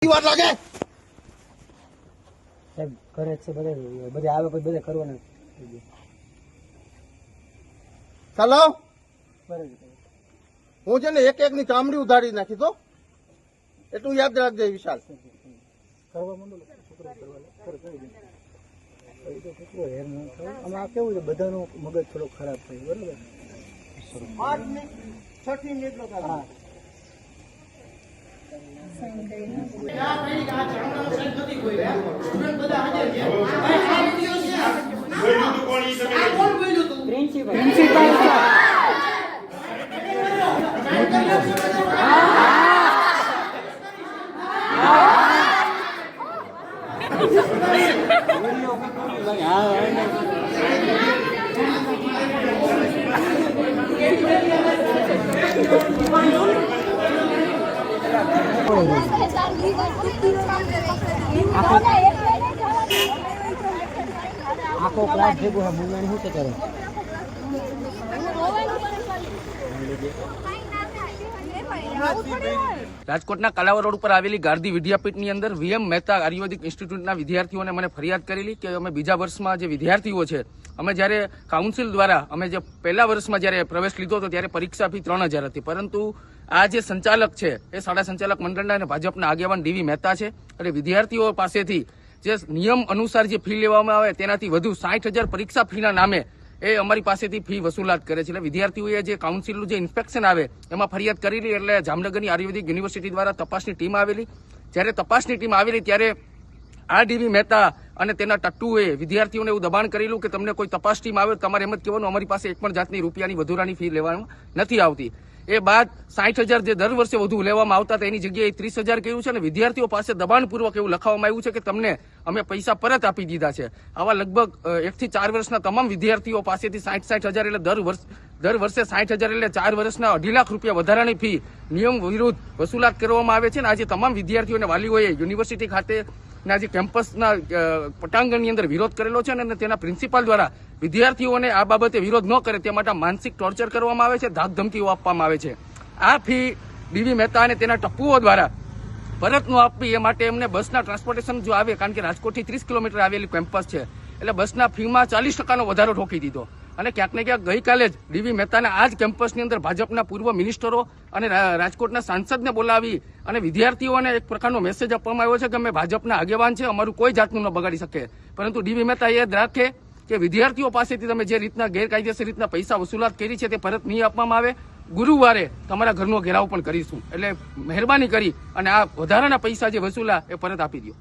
વાર લાગે સાહેબ કરે છે બધે આવે પછી બધે કરવાના ચાલો હું છે ને એક એક ની ચામડી ઉધારી નાખી તો એટલું યાદ રાખજે વિશાલ કરવા માંડો આમાં કેવું છે બધાનું મગજ થોડો ખરાબ થયું બરોબર 8 મિનિટ 6 મિનિટ નો હા આખો ક્લાસ ભેગો મૂંગણ શું છે કરે રાજકોટના કાલાવડ રોડ ઉપર આવેલી ગાર્દી વિદ્યાપીઠની અંદર વીએમ મહેતા આયુર્વેદિક ઇન્સ્ટિટ્યૂટના વિદ્યાર્થીઓને મને ફરિયાદ કરેલી કે અમે બીજા વર્ષમાં જે વિદ્યાર્થીઓ છે અમે જ્યારે કાઉન્સિલ દ્વારા અમે જે પહેલા વર્ષમાં જ્યારે પ્રવેશ લીધો હતો ત્યારે પરીક્ષા ફી 3000 હતી, પરંતુ આ જે સંચાલક છે એ શાળા સંચાલક મંડળના અને ભાજપના આગેવાન ડીવી મહેતા છે અને વિદ્યાર્થીઓ પાસેથી જે નિયમ અનુસાર જે ફી લેવામાં આવે તેનાથી વધુ 60,000 પરીક્ષા ફીના નામે એ અમારી પાસેથી ફી વસૂલાત કરે છે. એટલે વિદ્યાર્થીઓએ જે કાઉન્સિલનું જે ઇન્સ્પેક્શન આવે એમાં ફરિયાદ કરેલી, એટલે જામનગરની આયુર્વેદિક યુનિવર્સિટી દ્વારા તપાસની ટીમ આવેલી. જ્યારે તપાસની ટીમ આવેલી ત્યારે આ ડીવી મહેતા અને તેના ટટ્ટુએ વિદ્યાર્થીઓને એવું દબાણ કરેલું કે તમને કોઈ તપાસ ટીમ આવે તમારે એમ જ કહેવાનું અમારી પાસે એક પણ જાતની રૂપિયાની વધારાની ફી લેવામાં નથી આવતી. એ બાદ 60,000 જે દર વર્ષે વધુ લેવામાં આવતા હતા એની જગ્યાએ 30,000 કહ્યું છે અને વિદ્યાર્થીઓ પાસે દબાણપૂર્વક એવું લખાવવામાં આવ્યું છે કે તમને અમે પૈસા પરત આપી દીધા છે. આવા લગભગ 1 થી 4 વર્ષના તમામ વિદ્યાર્થીઓ પાસેથી 60,000 એટલે દર વર્ષે 60,000 એટલે 4 વર્ષના 2.5 લાખ રૂપિયા વધારાની ફી નિયમ વિરુદ્ધ વસૂલાત કરવામાં આવે છે. અને આજે તમામ વિદ્યાર્થીઓ અને વાલીઓએ યુનિવર્સિટી ખાતે ના જે કેમ્પસના પટાંગણની અંદર વિરોધ કરેલો છે અને તેના પ્રિન્સિપાલ દ્વારા વિદ્યાર્થીઓને આ બાબતે વિરોધ ન કરે તે માટે માનસિક ટોર્ચર કરવામાં આવે છે, ધાક ધમકીઓ આપવામાં આવે છે. આ ફી ડીવી મહેતા અને તેના ટપ્પુઓ દ્વારા પરત ન આપવી એ માટે એમને બસના ટ્રાન્સપોર્ટેશન જો આવે, કારણ કે રાજકોટથી 30 કિલોમીટર આવેલી કેમ્પસ છે એટલે બસના ફીમાં 40% વધારો ઠોકી દીધો. અને ક્યાંક ને ક્યાંક ગઈકાલે જ ડીવી મહેતાના આ જ કેમ્પસની અંદર ભાજપના પૂર્વ મિનિસ્ટરો અને રાજકોટના સાંસદને બોલાવી અને વિદ્યાર્થીઓને એક પ્રકારનો મેસેજ આપવામાં આવ્યો છે કે અમે ભાજપના આગેવાન છે, અમારું કોઈ જાતનું ન બગાડી શકે. પરંતુ ડીવી મહેતા એ યાદ રાખે કે વિદ્યાર્થીઓ પાસેથી તમે જે રીતના ગેરકાયદેસર રીતના પૈસા વસૂલાત કરી છે તે પરત નહીં આપવામાં આવે. ગુરુવારે તમારા ઘરનો ઘેરાવ પણ કરીશું. એટલે મહેરબાની કરી અને આ વધારાના પૈસા જે વસૂલા એ પરત આપી દો.